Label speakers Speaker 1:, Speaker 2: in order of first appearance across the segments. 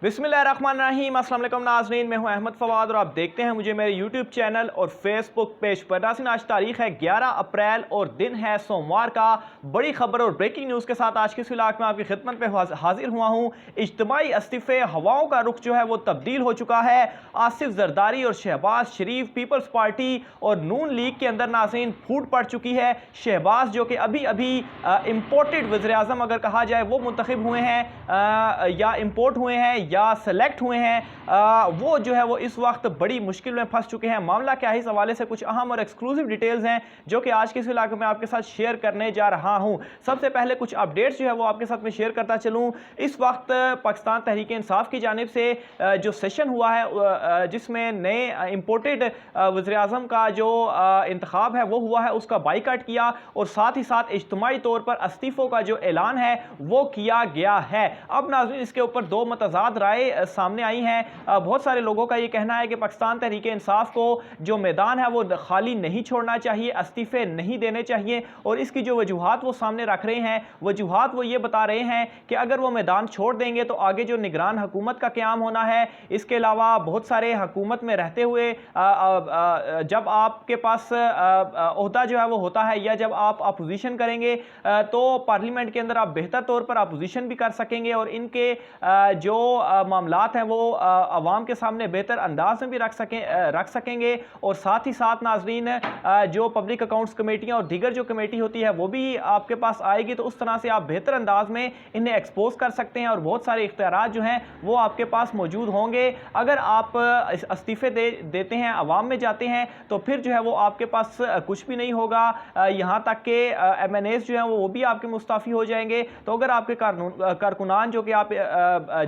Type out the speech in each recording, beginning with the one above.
Speaker 1: बिस्मिल्लाहिर्रहमानिर्रहीम। अस्सलाम वालेकुम नाज़रीन, मैं हूं अहमद फवाद और आप देखते हैं मुझे मेरे यूट्यूब चैनल और फेसबुक पेज पर। नाज़रीन, आज तारीख है 11 अप्रैल और दिन है सोमवार का। बड़ी खबर और ब्रेकिंग न्यूज़ के साथ आज की इस व्लॉग में आपकी खिदमत में हाजिर हुआ हूं। इज्तिमाई इस्तीफे, हवाओं का रुख जो है वो तब्दील हो चुका है। आसिफ जरदारी और शहबाज शरीफ पीपल्स पार्टी और नून लीग के अंदर नाज़रीन फूट पड़ चुकी है। शहबाज जो कि अभी अभी इम्पोर्टेड वज़ीर-ए-आज़म अगर कहा जाए वो मुंतखब हुए हैं या इम्पोर्ट हुए हैं या सेलेक्ट हुए हैं, वो जो है वो इस वक्त बड़ी मुश्किल में फंस चुके हैं। मामला क्या है, इस हवाले से कुछ अहम और एक्सक्लूसिव डिटेल्स हैं जो कि आज के इस इलाके में आपके साथ शेयर करने जा रहा हूं। सबसे पहले कुछ अपडेट्स जो है वो आपके साथ में शेयर करता चलूं। इस वक्त पाकिस्तान तहरीक इंसाफ की जानिब से जो सेशन हुआ है जिसमें नए इम्पोर्टेड वज़ीर-ए-आज़म का जो इंतखाब है वो हुआ है, उसका बाइकाट किया और साथ ही साथ इज्तिमाई तौर पर इस्तीफों का जो ऐलान है वो किया गया है। अब नाज़रीन इसके ऊपर दो मतज़ाद राय सामने आई हैं। बहुत सारे लोगों का ये कहना है कि पाकिस्तान तहरीक इंसाफ को जो मैदान है वो खाली नहीं छोड़ना चाहिए, इस्तीफे नहीं देने चाहिए। और इसकी जो वजूहात वो सामने रख रहे हैं, वजूहात वो ये बता रहे हैं कि अगर वो मैदान छोड़ देंगे तो आगे जो निगरान हुकूमत का क़याम होना है, इसके अलावा बहुत सारे हुकूमत में रहते हुए जब आपके पास ओहदा जो है वो होता है या जब आप अपोजिशन करेंगे तो पार्लियामेंट के अंदर आप बेहतर तौर पर अपोजिशन भी कर सकेंगे और इनके जो मामलात हैं वो अवाम के सामने बेहतर अंदाज में भी रख सकेंगे। और साथ ही साथ नाजरीन जो पब्लिक अकाउंट्स कमेटियां और दीगर जो कमेटी होती है वो भी आपके पास आएगी, तो उस तरह से आप बेहतर अंदाज में इन्हें एक्सपोज कर सकते हैं और बहुत सारे इख्तियारात जो हैं वो आपके पास मौजूद होंगे। अगर आप इस्तीफे देते हैं, अवाम में जाते हैं, तो फिर जो है वो आपके पास कुछ भी नहीं होगा। यहाँ तक कि MNAs जो हैं वो भी आपके मुस्ताफ़ी हो जाएंगे। तो अगर आपके कारकुनान जो कि आप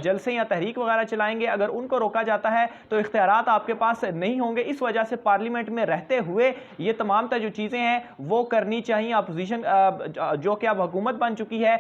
Speaker 1: जलसे या तहरीक वगैरह चलाएंगे, अगर उनको रोका जाता है तो इख्तियारात आपके पास नहीं होंगे। इस वजह से पार्लियामेंट में रहते हुए ये तमाम जो चीज़ें हैं वो करनी चाहिए। अपोजिशन जो कि अब हुकूमत बन चुकी है,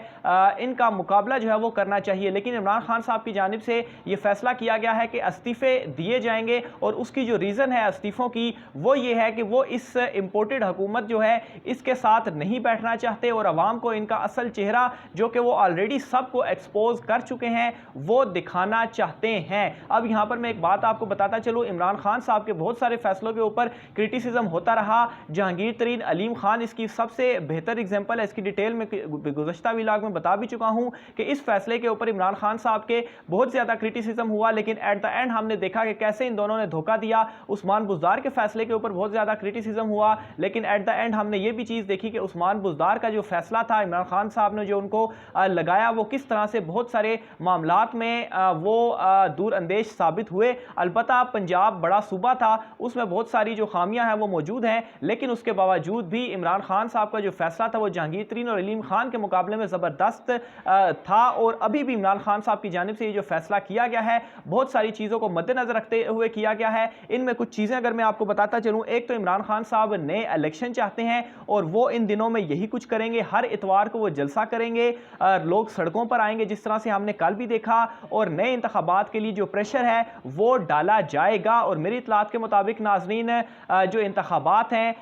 Speaker 1: इनका मुकाबला जो है वो करना चाहिए। लेकिन इमरान खान साहब की जानिब से ये फैसला किया गया है कि इस्तीफे दिए जाएंगे और उसकी जो रीज़न है इस्तीफों की वो ये है कि वो इस इम्पोर्टेड हुकूमत जो है इसके साथ नहीं बैठना चाहते और अवाम को इनका असल चेहरा जो कि वो ऑलरेडी सबको एक्सपोज कर चुके हैं वो दिखाना चाहते हैं। अब यहाँ पर मैं एक बात आपको बताता चलूँ, इमरान खान साहब के बहुत सारे फैसलों के ऊपर क्रिटिसिज्म होता रहा। जहांगीर तरीन अलीम खान इसकी सबसे बेहतर एग्जांपल है। इसकी डिटेल में गुज़श्ता व्लॉग में बता भी चुका हूँ कि इस फैसले के ऊपर इमरान खान साहब के बहुत ज़्यादा क्रिटिसिज्म हुआ, लेकिन एट द एंड हमने देखा कि कैसे इन दोनों ने धोखा दिया। उस्मान बुज़दार के फैसले के ऊपर बहुत ज़्यादा क्रिटिसिज्म हुआ, लेकिन एट द एंड हमने ये भी चीज़ देखी कि उस्मान बुज़दार का जो फैसला था, इमरान खान साहब ने जो उनको लगाया, वो किस तरह से बहुत सारे मामलात में वो दूर अंदेश साबित हुए। अलबत्ता पंजाब बड़ा सूबा था, उसमें बहुत सारी जो खामियां हैं वो मौजूद हैं, लेकिन उसके बावजूद भी इमरान खान साहब का जो फैसला था वो जहांगीर तरीन और अलीम खान के मुकाबले में ज़बरदस्त था। और अभी भी इमरान खान साहब की जानिब से ये जो फैसला किया गया है बहुत सारी चीज़ों को मद्देनजर रखते हुए किया गया है। इनमें कुछ चीज़ें अगर मैं आपको बताता चलूँ, एक तो इमरान खान साहब नए इलेक्शन चाहते हैं और वो इन दिनों में यही कुछ करेंगे। हर इतवार को वो जलसा करेंगे, लोग सड़कों पर आएंगे जिस तरह से हमने कल भी देखा, और नए इंतखाबात के लिए जो प्रेशर है वो डाला जाएगा। और मेरी इतलात के मुताबिक नाजरीन जो इंतखाबात हैं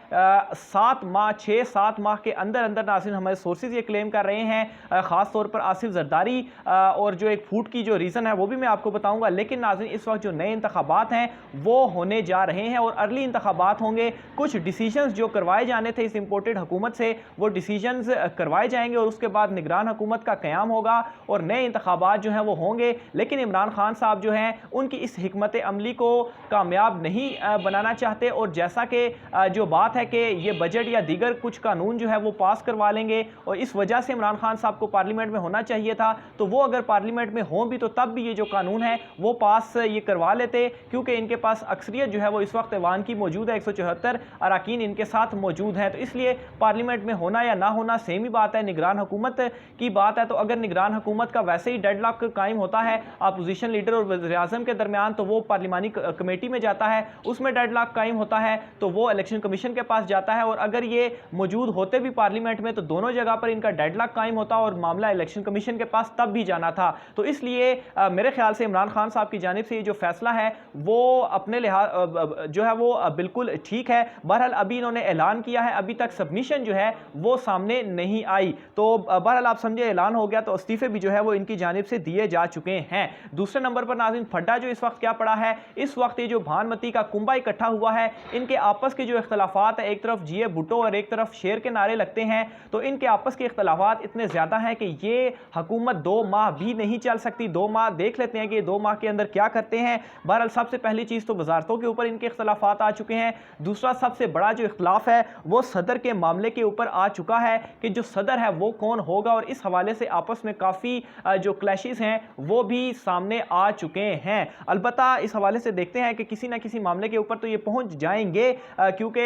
Speaker 1: 6-7 माह के अंदर अंदर, नाजरीन हमारे सोर्सेज ये क्लेम कर रहे हैं, ख़ास तौर पर आसिफ जरदारी, और जो एक फूट की जो रीज़न है वो भी मैं आपको बताऊंगा। लेकिन नाजरीन इस वक्त जो नए इंतखाबात हैं वो होने जा रहे हैं और अर्ली इंतखाबात होंगे। कुछ डिसीजंस जो करवाए जाने थे इस इम्पोर्टेड हुकूमत से वो डिसीजंस करवाए जाएंगे और उसके बाद निगरान हुकूमत का क़याम होगा और नए इंतखाबात जो हैं वो होंगे। लेकिन इमरान खान साहब जो हैं उनकी इस हिकमत अमली को कामयाब नहीं बनाना चाहते, और जैसा कि जो बात है कि ये बजट या दीगर कुछ कानून जो है वो पास करवा लेंगे और इस वजह से इमरान खान साहब को पार्लियामेंट में होना चाहिए था, तो वो अगर पार्लियामेंट में हों भी तो तब भी ये जो कानून है वो पास ये करवा लेते, क्योंकि इनके पास अक्सरियत जो है वो इस वक्त ऐवान की मौजूद है, 174 अरकान इनके साथ मौजूद हैं। तो इसलिए पार्लियामेंट में होना या ना होना सेम ही बात है। निगरान हुकूमत की बात है तो अगर निगरान हुकूमत का वैसे ही डेडलॉक कायम होता है अपोजिशन लीडर और वज़ीर-ए-आज़म के दरमियान, तो वो पार्लिमानी कमेटी में जाता है, उसमें डेडलॉक कायम होता है तो वो इलेक्शन कमीशन के पास जाता है। और अगर ये मौजूद होते भी पार्लियामेंट में तो दोनों जगह पर इनका डेडलॉक कायम होता और मामला इलेक्शन कमीशन के पास तब भी जाना था। तो इसलिए मेरे ख्याल से इमरान खान साहब की जानिब से ये जो फैसला है वो अपने लिहाज जो है वो बिल्कुल ठीक है। बहरहाल अभी इन्होंने ऐलान किया है, अभी तक सबमिशन जो है वो सामने नहीं आई, तो बहरहाल आप समझे ऐलान हो गया तो इस्तीफे भी जो है वो इनकी जानिब से दिए जा चुके हैं। हैं। दूसरे नंबर पर नाज़रीन फड्डा जो इस वक्त क्या पड़ा है, इस वक्त ये जो भानमती का कुंभा इकट्ठा हुआ है, इनके आपस के जो इख्तलाफात है, एक तरफ जिए भुट्टो और एक तरफ शेर के नारे लगते हैं, तो इनके आपस के इख्तलाफात इतने ज़्यादा हैं कि ये हुकूमत 2 माह भी नहीं चल सकती। 2 माह देख लेते हैं कि 2 माह के अंदर क्या करते हैं। बहरहाल सबसे पहली चीज़ तो वजारतों के ऊपर इनके इख्तलाफात आ चुके हैं। दूसरा सबसे बड़ा जो इख्तलाफ है वो सदर के मामले के ऊपर आ चुका है कि जो सदर है वो कौन होगा, और इस हवाले से आपस में काफ़ी जो क्लैशेस हैं वो भी सामने आ चुके हैं। अलबत्ता इस हवाले से देखते हैं कि किसी ना किसी मामले के ऊपर तो ये पहुंच जाएंगे, क्योंकि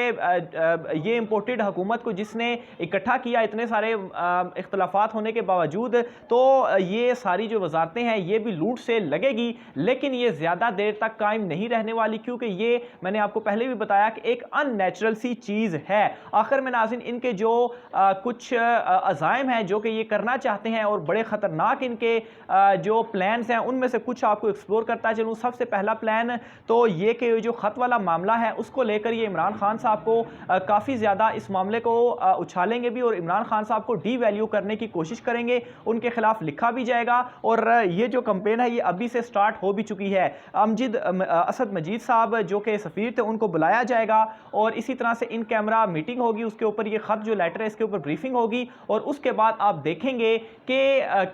Speaker 1: ये इंपोर्टेड हुकूमत को जिसने इकट्ठा किया इतने सारे इख्तलाफात होने के बावजूद, तो ये सारी जो वजारतें हैं ये भी लूट से लगेगी, लेकिन ये ज़्यादा देर तक कायम नहीं रहने वाली, क्योंकि ये मैंने आपको पहले भी बताया कि एक अननेचुरल सी चीज़ है। आखिर में नाज़रीन इनके जो कुछ अज़ाइम हैं जो कि ये करना चाहते हैं और बड़े ख़तरनाक इनके जो प्लान्स हैं उनमें से कुछ आपको एक्सप्लोर करता चलूँ। सबसे पहला प्लान तो ये कि जो ख़त वाला मामला है उसको लेकर ये इमरान खान साहब को काफ़ी ज़्यादा इस मामले को उछालेंगे भी और इमरान खान साहब को डीवैल्यू करने की कोशिश करेंगे, उनके खिलाफ लिखा भी जाएगा। और ये जो कंपेन है ये अभी से स्टार्ट हो भी चुकी है। असद मजीद साहब जो कि सफ़ीर थे उनको बुलाया जाएगा और इसी तरह से इन कैमरा मीटिंग होगी, उसके ऊपर ये ख़त जो लेटर है इसके ऊपर ब्रीफिंग होगी, और उसके बाद आप देखेंगे कि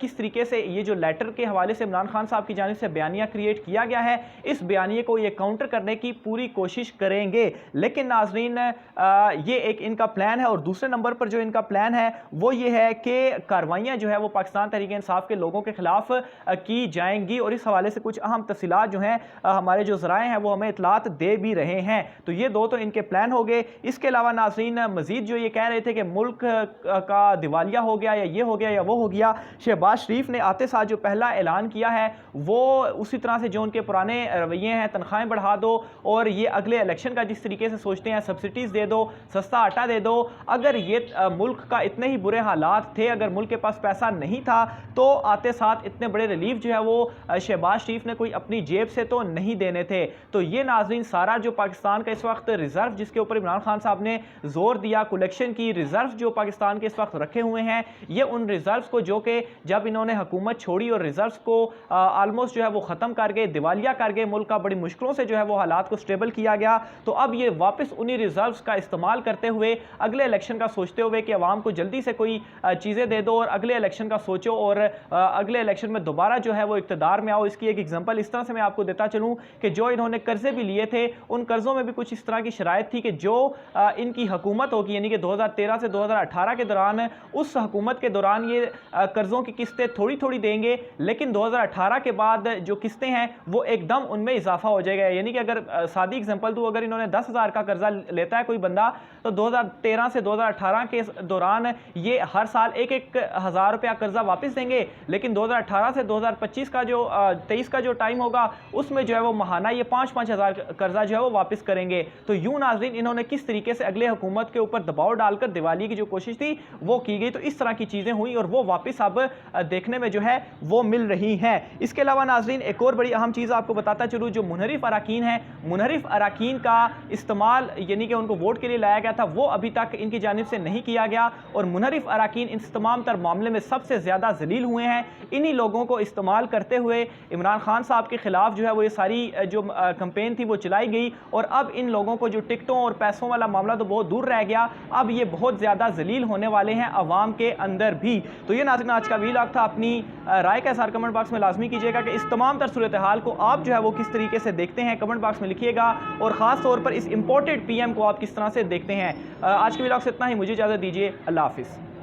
Speaker 1: किस तरीके से ये जो लेटर के हवाले से इमरान खान साहब की जानिब से बयानिया क्रिएट किया गया है, इस बयानिए को ये काउंटर करने की पूरी कोशिश करेंगे। लेकिन नाजरीन ये एक इनका प्लान है। और दूसरे नंबर पर जो इनका प्लान है वो ये है कि कार्रवाइयाँ जो है वो पाकिस्तान तहरीक इंसाफ के लोगों के खिलाफ की जाएंगी, और इस हवाले से कुछ अहम तफसीलात जो हैं हमारे जो ज़राए हैं वो हमें इतलात दे भी रहे हैं। तो ये दो तो इनके प्लान हो गए। इसके अलावा नाज़रीन मज़ीद जो ये कह रहे थे कि मुल्क का दिवालिया हो गया या ये हो गया या वो हो गया, शहबाज शरीफ ने आते साथ जो पहला ऐलान किया है वो उसी तरह से जो उनके पुराने रवैये हैं, तनख्वाहें बढ़ा दो और ये अगले इलेक्शन का जिस तरीके से सोचते हैं सब्सिडीज़ दे दो, सस्ता आटा दे दो, अगर ये मुल्क का इतने ही बुरे हालात थे, अगर मुल्क के पास पैसा नहीं था तो आते साथ इतने बड़े रिलीफ जो है वो शहबाज शरीफ ने कोई अपनी जेब से तो नहीं देने थे। तो ये नाज़रीन सारा जो पाकिस्तान का इस वक्त रिजर्व जिसके ऊपर इमरान खान साहब ने जोर दिया, कलेक्शन की रिजर्व जो पाकिस्तान के इस वक्त रखे हुए हैं, ये उन रिजर्व को जो कि जब इन्होंने हुकूमत छोड़ी और रिजर्व को ऑलमोस्ट जो है वो ख़त्म कर गए, दिवालिया कर गए, मुल्क का बड़ी मुश्किलों से जो है वो हालात को स्टेबल किया गया, तो अब ये वापस उन्हीं रिजर्व का इस्तेमाल करते हुए अगले इलेक्शन का सोचते हुए कि अवाम को जल्दी से कोई चीज़ें दे दो और अगले इलेक्शन का सोचो और अगले इलेक्शन में दोबारा जो है वो इक़्तिदार में आओ। इसकी एक एग्जांपल इस तरह से मैं आपको देता चलूँ कि जो इन्होंने कर्जे भी लिए थे उन कर्जों में भी कुछ इस तरह की शराइत थी कि जो इनकी हुकूमत होगी यानी कि 2013 से 2018 के दौरान, उस हुकूमत के दौरान ये कर्जों की किस्तें थोड़ी थोड़ी देंगे, लेकिन 2018 के बाद जो किस्तें हैं वो एकदम उनमें इजाफा हो जाएगा। यानी कि अगर सादी एग्जांपल दूँ, अगर इन्होंने 10,000 का कर्जा लेता है कोई बंदा, तो 2013 से 2018 के दौरान ये हर साल 1-1 हज़ार रुपया कर्जा वापस देंगे, लेकिन 2018 से 2025 का जो 23 का जो टाइम होगा उसमें जो है वो महाना ये 5-5 हज़ार कर्जा जो है वो वापस करेंगे। तो यूं नाज़रीन इन्होंने किस तरीके से अगले हुकूमत के ऊपर दबाव डालकर दिवाली की जो कोशिश थी वो की गई, तो इस तरह की चीज़ें हुई और वो वापस अब देखने में जो है वो मिल रही हैं। इसके अलावा नाज़रीन एक और बड़ी अहम चीज़ आपको बताता चलूँ, जो मुनहरिफ अराकीन हैं, मुनहरिफ अराकीन का इस्तेमाल यानी कि उनको वोट के लिए लाया गया था वो अभी तक इनकी जानिब से नहीं किया गया, और मुनहरिफ अराकीन इस तमाम तर मामले में सबसे ज़्यादा जलील हुए हैं। इन्हीं लोगों को इस्तेमाल करते हुए इमरान खान साहब के खिलाफ जो है वो ये सारी जो कंपेन थी वो चलाई गई, और अब इन लोगों को जो टिकटों और पैसों वाला मामला तो बहुत दूर रह गया, अब ये बहुत ज़्यादा जलील होने वाले हैं अवाम के अंदर भी। तो ये नाज़रीन आज का व्लॉग था। अपनी राय का इज़हार कमेंट बॉक्स में लाजमी कीजिएगा कि इस तमाम तर सूरत हाल को आप जो है वो किस तरीके से देखते हैं, कमेंट बॉक्स में लिखिएगा, और ख़ास तौर पर इस इंपोर्टेड PM को आप किस तरह से देखते हैं। आज के व्लॉग से इतना ही, मुझे इजाज़त दीजिए। अल्लाह हाफिज़।